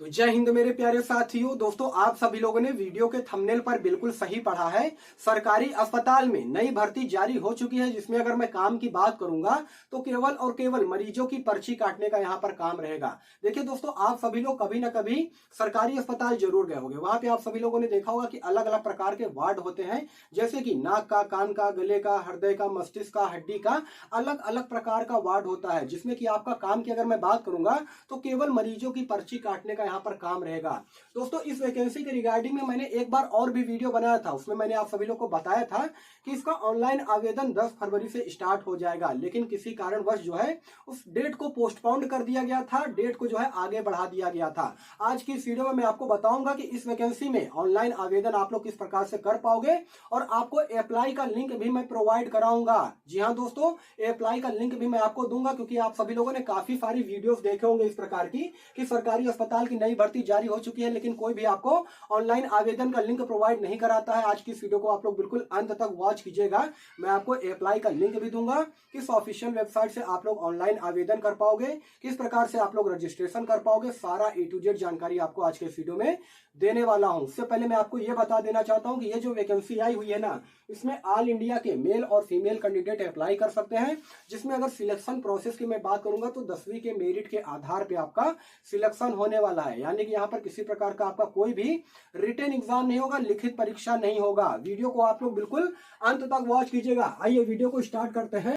तो जय हिंद मेरे प्यारे साथियों। दोस्तों, आप सभी लोगों ने वीडियो के थंबनेल पर बिल्कुल सही पढ़ा है। सरकारी अस्पताल में नई भर्ती जारी हो चुकी है, जिसमें अगर मैं काम की बात करूंगा तो केवल और केवल मरीजों की पर्ची काटने का यहां पर काम रहेगा। देखिए दोस्तों, आप सभी लोग कभी ना कभी सरकारी अस्पताल जरूर गए होंगे। वहां पे आप सभी लोगों ने देखा होगा कि अलग अलग प्रकार के वार्ड होते हैं, जैसे कि नाक का, कान का, गले का, हृदय का, मस्तिष्क का, हड्डी का, अलग अलग प्रकार का वार्ड होता है, जिसमें कि आपका काम की अगर मैं बात करूंगा तो केवल मरीजों की पर्ची काटने का यहाँ पर काम रहेगा। दोस्तों, इस वैकेंसी के रिगार्डिंग में मैंने एक बार और भी वीडियो बनाया था। उसमें मैंने आप सभी लोग को बताया था कि इसका ऑनलाइन आवेदन 10 फरवरी से स्टार्ट हो जाएगा, लेकिन किसी कारणवश जो है उस डेट को पोस्टपोन कर दिया गया था, डेट को जो है आगे बढ़ा दिया गया था। आज की इस वीडियो में मैं आपको बताऊंगा कि इस वैकेंसी में ऑनलाइन आवेदन आप लोग किस प्रकार से कर पाओगे, और आपको अप्लाई का लिंक भी मैं प्रोवाइड कराऊंगा। जी हाँ दोस्तों, अप्लाई का लिंक भी मैं आपको दूंगा, क्योंकि आप सभी लोगों ने काफी सारी वीडियोस देखे होंगे इस प्रकार की कि सरकारी अस्पताल की नई भर्ती जारी हो चुकी है, लेकिन कोई भी आपको ऑनलाइन आवेदन का लिंक प्रोवाइड नहीं कराता है। आज की इस वीडियो को आप लोग बिल्कुल अंत तक वॉच कीजिएगा। मैं आपको अप्लाई का लिंक भी दूंगा, किस ऑफिशियल वेबसाइट से आप लोग ऑनलाइन आवेदन कर पाओगे, किस प्रकार से आप लोग रजिस्ट्रेशन कर पाओगे, सारा A to Z जानकारी आपको आज के इस वीडियो में देने वाला हूं। उससे पहले मैं आपको यह बता देना चाहता हूं कि ये जो वैकेंसी आई हुई है ना, इसमें ऑल इंडिया के मेल और फीमेल कैंडिडेट अप्लाई कर सकते हैं। जिसमें अगर सिलेक्शन प्रोसेस की मैं बात करूंगा तो 10वीं के मेरिट के आधार पे आपका सिलेक्शन होने वाला है, यानी कि यहाँ पर किसी प्रकार का आपका कोई भी रिटन एग्जाम नहीं होगा, लिखित परीक्षा नहीं होगा। वीडियो को आप लोग बिल्कुल अंत तक वॉच कीजिएगा। आइए वीडियो को स्टार्ट करते हैं।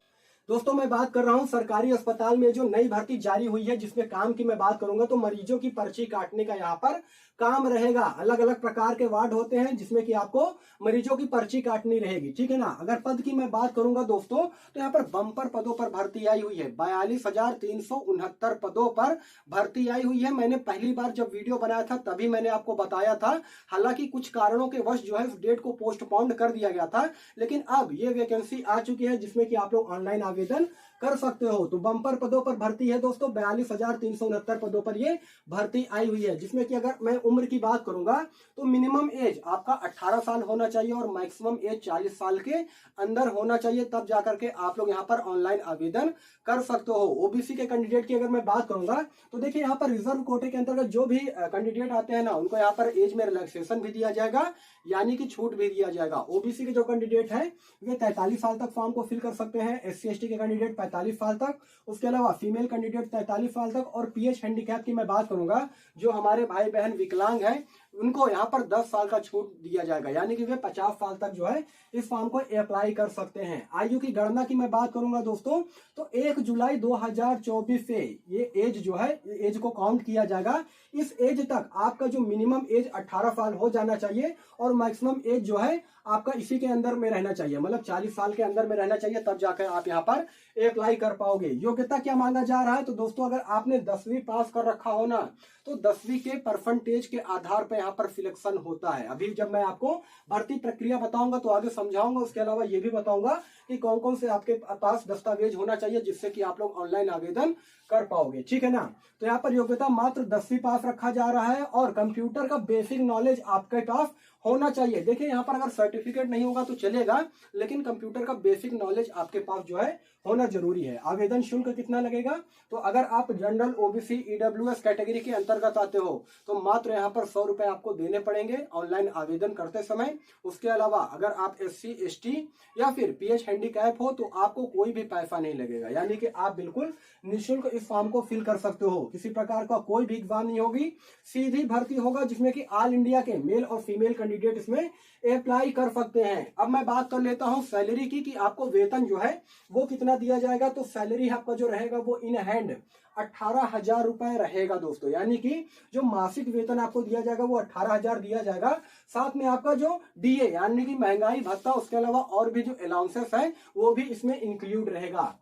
दोस्तों, मैं बात कर रहा हूं सरकारी अस्पताल में जो नई भर्ती जारी हुई है, जिसमें काम की मैं बात करूंगा तो मरीजों की पर्ची काटने का यहाँ पर काम रहेगा। अलग अलग प्रकार के वार्ड होते हैं, जिसमें कि आपको मरीजों की पर्ची काटनी रहेगी, ठीक है ना। अगर पद की मैं बात करूंगा दोस्तों, तो यहाँ पर बम्पर पदों पर भर्ती आई हुई है। 42,369 पदों पर भर्ती आई हुई है। मैंने पहली बार जब वीडियो बनाया था तभी मैंने आपको बताया था, हालांकि कुछ कारणों के वश जो है उस डेट को पोस्टपोन कर दिया गया था, लेकिन अब ये वैकेंसी आ चुकी है, जिसमें कि आप लोग ऑनलाइन आवेदन कर सकते हो। तो बम्पर पदों पर भर्ती है दोस्तों, 42,369 पदों पर ये भर्ती आई हुई है। जिसमें कि अगर मैं उम्र की बात करूंगा तो मिनिमम एज आपका 18 साल होना चाहिए और मैक्सिमम एज 40 साल के अंदर होना चाहिए, तब जाकर के आप लोग यहाँ पर ऑनलाइन आवेदन कर सकते हो। ओबीसी के कैंडिडेट की अगर मैं बात करूंगा तो देखिए, यहाँ पर रिजर्व कोटे के अंतर्गत जो भी कैंडिडेट आते हैं ना, उनको यहाँ पर एज में रिलैक्सेशन भी दिया जाएगा, यानी कि छूट भी दिया जाएगा। ओबीसी के जो कैंडिडेट है वे 43 साल तक फॉर्म को फिल कर सकते हैं, SC/ST के कैंडिडेट 45 साल तक, उसके अलावा फीमेल कैंडिडेट 43 साल तक, और PH हैंडीकैप की मैं बात करूंगा, जो हमारे भाई बहन विकलांग हैं, उनको यहाँ पर 10 साल का छूट दिया जाएगा, यानी कि वे 50 साल तक जो है इस फॉर्म को अप्लाई कर सकते हैं। आयु की गणना की मैं बात करूंगा दोस्तों, तो 1 जुलाई 2024 से ये एज जो है, एज को काउंट किया जाएगा। इस एज तक आपका जो मिनिमम एज 18 साल हो जाना चाहिए, और मैक्सिमम एज जो है आपका इसी के अंदर में रहना चाहिए, मतलब 40 साल के अंदर में रहना चाहिए, तब जाकर आप यहाँ पर अप्लाई कर पाओगे। योग्यता क्या मांगा जा रहा है, तो दोस्तों अगर आपने 10वीं पास कर रखा हो ना, तो 10वीं के परसेंटेज के आधार पर यहाँ पर सिलेक्शन होता है। अभी जब मैं आपको भर्ती प्रक्रिया बताऊंगा तो आगे समझाऊंगा। उसके अलावा ये भी बताऊंगा कि कौन कौन से आपके पास दस्तावेज होना चाहिए, जिससे कि आप लोग ऑनलाइन आवेदन कर पाओगे, ठीक है ना। तो यहाँ पर योग्यता मात्र 10वीं पास रखा जा रहा है, और कंप्यूटर का बेसिक नॉलेज आपके पास होना चाहिए। देखिए, यहाँ पर अगर सर्टिफिकेट नहीं होगा तो चलेगा, लेकिन कंप्यूटर का बेसिक नॉलेज आपके पास जो है होना जरूरी है। आवेदन शुल्क कितना लगेगा, तो अगर आप जनरल, OBC, EWS कैटेगरी के अंतर्गत आते हो तो मात्र यहाँ पर 100 रुपए आपको देने पड़ेंगे ऑनलाइन आवेदन करते समय। उसके अलावा अगर आप SC/ST या फिर PH हैंडीकैप हो तो आपको कोई भी पैसा नहीं लगेगा, यानी कि आप बिल्कुल निःशुल्क इस फॉर्म को फिल कर सकते हो। किसी प्रकार का कोई भी एग्जाम नहीं होगी, सीधी भर्ती होगा, जिसमें कि ऑल इंडिया के मेल और फीमेल कैंडिडेट इसमें अप्लाई कर सकते हैं। अब मैं बात कर लेता हूं सैलरी की, कि आपको वेतन जो है वो कितना दिया जाएगा। तो सैलरी आपका जो रहेगा वो इन हैंड 18,000 रुपए रहेगा दोस्तों, यानी कि जो मासिक वेतन आपको दिया जाएगा वो 18,000 दिया जाएगा। साथ में आपका जो DA यानी कि महंगाई भत्ता, उसके अलावा और भी जो अलाउंसेस है वो भी इसमें इंक्लूड रहेगा।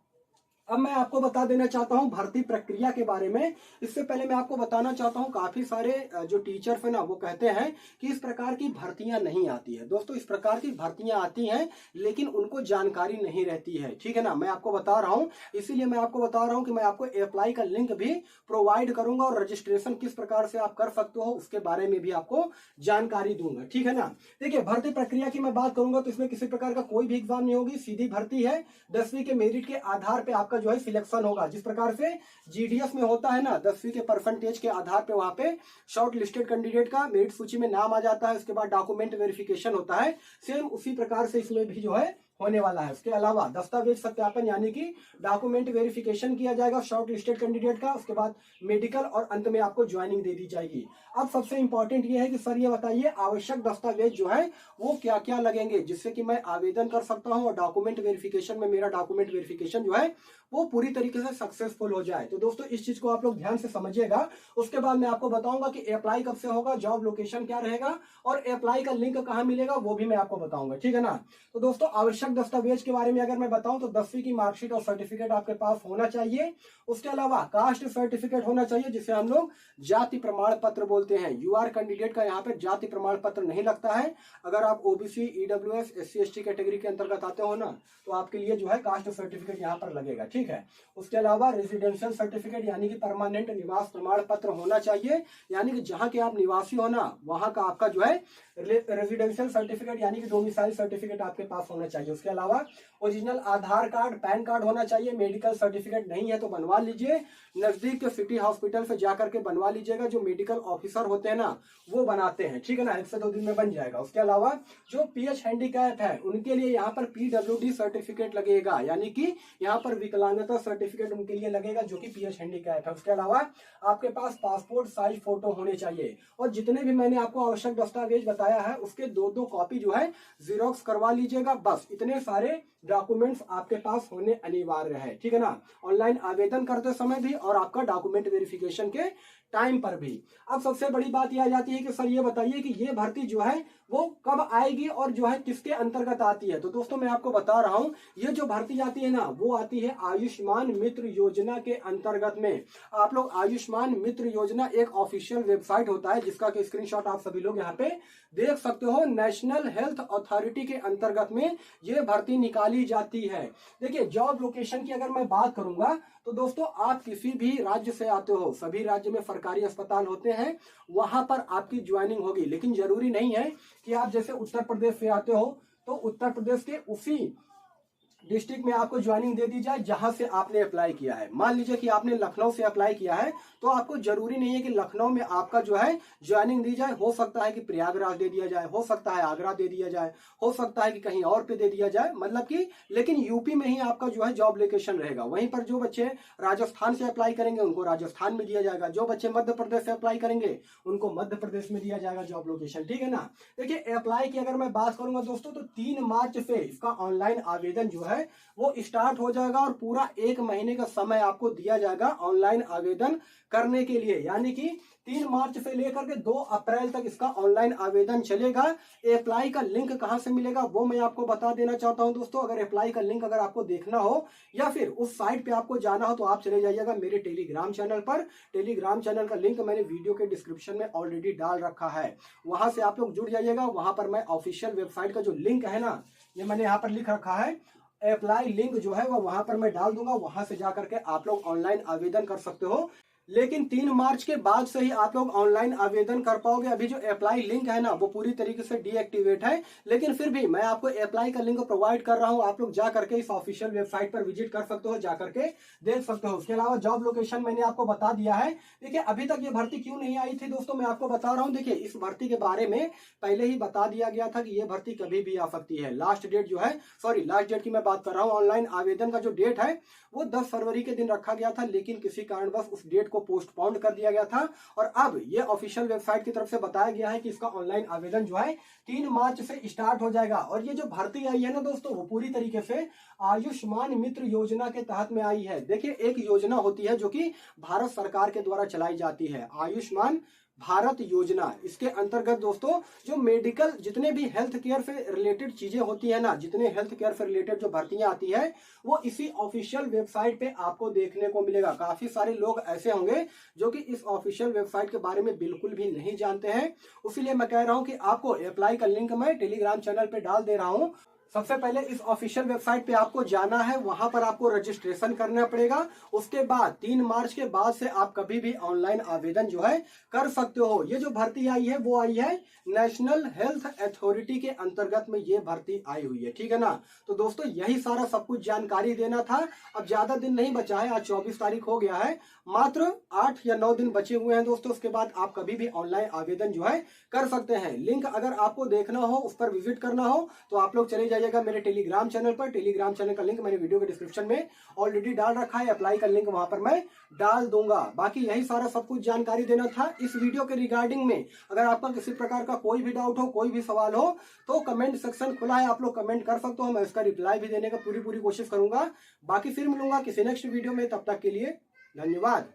अब मैं आपको बता देना चाहता हूं भर्ती प्रक्रिया के बारे में। इससे पहले मैं आपको बताना चाहता हूं, काफी सारे जो टीचर्स है ना, वो कहते हैं कि इस प्रकार की भर्तियां नहीं आती है। दोस्तों, इस प्रकार की भर्तियां आती हैं, लेकिन उनको जानकारी नहीं रहती है, ठीक है ना। मैं आपको बता रहा हूं, इसीलिए मैं आपको बता रहा हूं कि मैं आपको अप्लाई का लिंक भी प्रोवाइड करूंगा, और रजिस्ट्रेशन किस प्रकार से आप कर सकते हो उसके बारे में भी आपको जानकारी दूंगा, ठीक है ना। देखिए, भर्ती प्रक्रिया की मैं बात करूंगा तो इसमें किसी प्रकार का कोई भी एग्जाम नहीं होगी, सीधी भर्ती है। 10वीं के मेरिट के आधार पर आपका जो है सिलेक्शन होगा। जिस प्रकार से जीडीएस में होता है ना, 10वीं के परसेंटेज के आधार पे वहां पे शॉर्ट लिस्टेड कैंडिडेट का मेरिट सूची में नाम आ जाता है, उसके बाद डॉक्यूमेंट वेरिफिकेशन होता है, सेम उसी प्रकार से इसमें भी जो है होने वाला है। उसके अलावा दस्तावेज सत्यापन यानी कि डॉक्यूमेंट वेरिफिकेशन किया जाएगा शॉर्ट लिस्टेड कैंडिडेट का, उसके बाद मेडिकल और अंत में आपको ज्वाइनिंग दे दी जाएगी। अब सबसे इंपॉर्टेंट ये है कि सर ये बताइए आवश्यक दस्तावेज जो है वो क्या क्या लगेंगे जिससे कि मैं आवेदन कर सकता हूं और डॉक्यूमेंट वेरिफिकेशन में मेरा डॉक्यूमेंट वेरिफिकेशन जो है वो पूरी तरीके से सक्सेसफुल हो जाए। तो दोस्तों इस चीज को आप लोग ध्यान से समझिएगा। उसके बाद मैं आपको बताऊंगा कि अप्लाई कब से होगा, जॉब लोकेशन क्या रहेगा और अप्लाई का लिंक कहां मिलेगा वो भी मैं आपको बताऊंगा, ठीक है ना। तो दोस्तों आवश्यक दस्तावेज के बारे में अगर मैं बताऊं तो 10वीं की मार्कशीट और सर्टिफिकेट आपके पास होना चाहिए। उसके अलावा कास्ट सर्टिफिकेट होना चाहिए जिसे हम लोग जाति प्रमाण पत्र बोलते हैं। यूआर कैंडिडेट का यहाँ पे जाति प्रमाण पत्र नहीं लगता है। अगर आप OBC, EWS, SC ST category के अंतर्गत आते हो ना तो आपके लिए जो है कास्ट सर्टिफिकेट यहाँ पर लगेगा, ठीक है। उसके अलावा रेजिडेंशियल सर्टिफिकेट यानी कि परमानेंट निवास प्रमाण पत्र होना चाहिए, यानी कि जहां के आप निवासी हो ना वहां का आपका जो है रेजिडेंशियल सर्टिफिकेट यानी कि डोमिसाइल सर्टिफिकेट आपके पास होना चाहिए। उसके अलावा ओरिजिनल आधार कार्ड, पैन कार्ड होना चाहिए। मेडिकल सर्टिफिकेट नहीं है तो बनवा लीजिए, नजदीक के सिटी हॉस्पिटल से जाकर के बनवा लीजिएगा, जो मेडिकल ऑफिसर होते हैं ना वो बनाते हैं, ठीक है ना, 1 से 2 दिन में बन जाएगा। उसके अलावा जो पीएच हैंडीकैप है उनके लिए यहाँ पर पीडब्ल्यूडी सर्टिफिकेट लगेगा, यानी कि यहाँ पर विकलांगता सर्टिफिकेट उनके लिए लगेगा जो कि पीएच हैंडीकैप है। उसके अलावा आपके पास पासपोर्ट साइज फोटो होने चाहिए और जितने भी मैंने आपको आवश्यक दस्तावेज बताया है उसके 2-2 कॉपी जो है जीरोक्स करवा लीजिएगा। बस इतने सारे डॉक्यूमेंट्स आपके पास होने अनिवार्य है, ठीक है ना, ऑनलाइन आवेदन करते समय भी और आपका डॉक्यूमेंट वेरिफिकेशन के टाइम पर भी। अब सबसे बड़ी बात यह आ जाती है कि सर ये बताइए कि ये भर्ती जो है वो कब आएगी और जो है किसके अंतर्गत आती है। तो दोस्तों मैं आपको बता रहा हूं ये जो भर्ती आती है ना वो आती है आयुष्मान मित्र योजना के अंतर्गत में। आप लोग आयुष्मान मित्र योजना एक ऑफिशियल वेबसाइट होता है जिसका कि स्क्रीनशॉट आप सभी लोग यहाँ पे देख सकते हो। नेशनल हेल्थ अथॉरिटी के अंतर्गत में ये भर्ती निकाली जाती है। देखिए जॉब लोकेशन की अगर मैं बात करूंगा तो दोस्तों आप किसी भी राज्य से आते हो, सभी राज्य में सरकारी अस्पताल होते हैं, वहां पर आपकी ज्वाइनिंग होगी। लेकिन जरूरी नहीं है कि आप जैसे उत्तर प्रदेश से आते हो तो उत्तर प्रदेश के उसी डिस्ट्रिक्ट में आपको ज्वाइनिंग दे दी जाए जहां से आपने अप्लाई किया है। मान लीजिए कि आपने लखनऊ से अप्लाई किया है तो आपको जरूरी नहीं है कि लखनऊ में आपका जो है ज्वाइनिंग दी जाए। हो सकता है कि प्रयागराज दे दिया जाए, हो सकता है आगरा दे दिया जाए, हो सकता है कि कहीं और पे दे दिया जाए, मतलब कि लेकिन यूपी में ही आपका जो है जॉब लोकेशन रहेगा। वहीं पर जो बच्चे राजस्थान से अप्लाई करेंगे उनको राजस्थान में दिया जाएगा, जो बच्चे मध्य प्रदेश से अप्लाई करेंगे उनको मध्य प्रदेश में दिया जाएगा जॉब लोकेशन, ठीक है ना। देखिए अप्लाई की अगर मैं बात करूंगा दोस्तों तो 3 मार्च से इसका ऑनलाइन आवेदन जो है वो स्टार्ट हो जाएगा और पूरा 1 महीने का समय आपको दिया जाएगा ऑनलाइन आवेदन करने के लिए, यानी कि 3 मार्च से लेकर के 2 अप्रैल तक इसका ऑनलाइन आवेदन चलेगा। अप्लाई का लिंक कहां से मिलेगा वो मैं आपको बता देना चाहता हूं दोस्तों। अगर अप्लाई का लिंक अगर आपको देखना हो या फिर उस साइट पे आपको जाना हो तो आप चले जाइएगा मेरे टेलीग्राम चैनल पर। टेलीग्राम चैनल का लिंक मैंने वीडियो के डिस्क्रिप्शन में ऑलरेडी डाल रखा है, वहां से आप लोग जुड़ जाइएगा। वहां पर मैं ऑफिशियल वेबसाइट का जो लिंक है ना ये मैंने यहाँ पर लिख रखा है, अप्लाई लिंक जो है वो वहां पर मैं डाल दूंगा, वहां से जाकर के आप लोग ऑनलाइन आवेदन कर सकते हो। लेकिन 3 मार्च के बाद से ही आप लोग ऑनलाइन आवेदन कर पाओगे। अभी जो अप्लाई लिंक है ना वो पूरी तरीके से डीएक्टिवेट है, लेकिन फिर भी मैं आपको अप्लाई का लिंक प्रोवाइड कर रहा हूं। आप लोग जा करके इस ऑफिशियल वेबसाइट पर विजिट कर सकते हो, जा करके देख सकते हो। उसके अलावा जॉब लोकेशन मैंने आपको बता दिया है। देखिए अभी तक ये भर्ती क्यों नहीं आई थी दोस्तों मैं आपको बता रहा हूँ। देखिए इस भर्ती के बारे में पहले ही बता दिया गया था कि ये भर्ती कभी भी आ सकती है। लास्ट डेट जो है, सॉरी लास्ट डेट की मैं बात कर रहा हूँ, ऑनलाइन आवेदन का जो डेट है वो 10 फरवरी के दिन रखा गया था, लेकिन किसी कारणवश उस डेट को पोस्टपोन कर दिया गया था। और अब ये ऑफिशियल वेबसाइट की तरफ से बताया गया है कि इसका ऑनलाइन आवेदन जो है 3 मार्च से स्टार्ट हो जाएगा। और ये जो भर्ती आई है ना दोस्तों वो पूरी तरीके से आयुष्मान मित्र योजना के तहत में आई है। देखिए एक योजना होती है जो कि भारत सरकार के द्वारा चलाई जाती है, आयुष्मान भारत योजना। इसके अंतर्गत दोस्तों जो मेडिकल जितने भी हेल्थ केयर से रिलेटेड चीजें होती है ना, जितने हेल्थ केयर से रिलेटेड जो भर्तियां आती है वो इसी ऑफिशियल वेबसाइट पे आपको देखने को मिलेगा। काफी सारे लोग ऐसे होंगे जो कि इस ऑफिशियल वेबसाइट के बारे में बिल्कुल भी नहीं जानते हैं, इसीलिए मैं कह रहा हूं कि आपको अप्लाई का लिंक मैं टेलीग्राम चैनल पे डाल दे रहा हूं। सबसे पहले इस ऑफिशियल वेबसाइट पे आपको जाना है, वहां पर आपको रजिस्ट्रेशन करना पड़ेगा। उसके बाद 3 मार्च के बाद से आप कभी भी ऑनलाइन आवेदन जो है कर सकते हो। ये जो भर्ती आई है वो आई है नेशनल हेल्थ अथॉरिटी के अंतर्गत में ये भर्ती आई हुई है, ठीक है ना। तो दोस्तों यही सारा सब कुछ जानकारी देना था। अब ज्यादा दिन नहीं बचा है, आज 24 तारीख हो गया है, मात्र 8 या 9 दिन बचे हुए हैं दोस्तों। उसके बाद आप कभी भी ऑनलाइन आवेदन जो है कर सकते हैं। लिंक अगर आपको देखना हो, उस पर विजिट करना हो, तो आप लोग चले जाइएगा मेरे टेलीग्राम चैनल पर। टेलीग्राम चैनल का लिंक मैंने वीडियो के डिस्क्रिप्शन में ऑलरेडी डाल रखा है, अप्लाई का लिंक वहां पर मैं डाल दूंगा। बाकी यही सारा सब कुछ जानकारी देना था इस वीडियो के रिगार्डिंग में। अगर आपका किसी प्रकार का कोई भी डाउट हो, कोई भी सवाल हो, तो कमेंट सेक्शन खुला है, आप लोग कमेंट कर सकते हो। मैं इसका रिप्लाई भी देने का पूरी कोशिश करूंगा। बाकी फिर मिलूंगा किसी नेक्स्ट वीडियो में, तब तक के लिए धन्यवाद।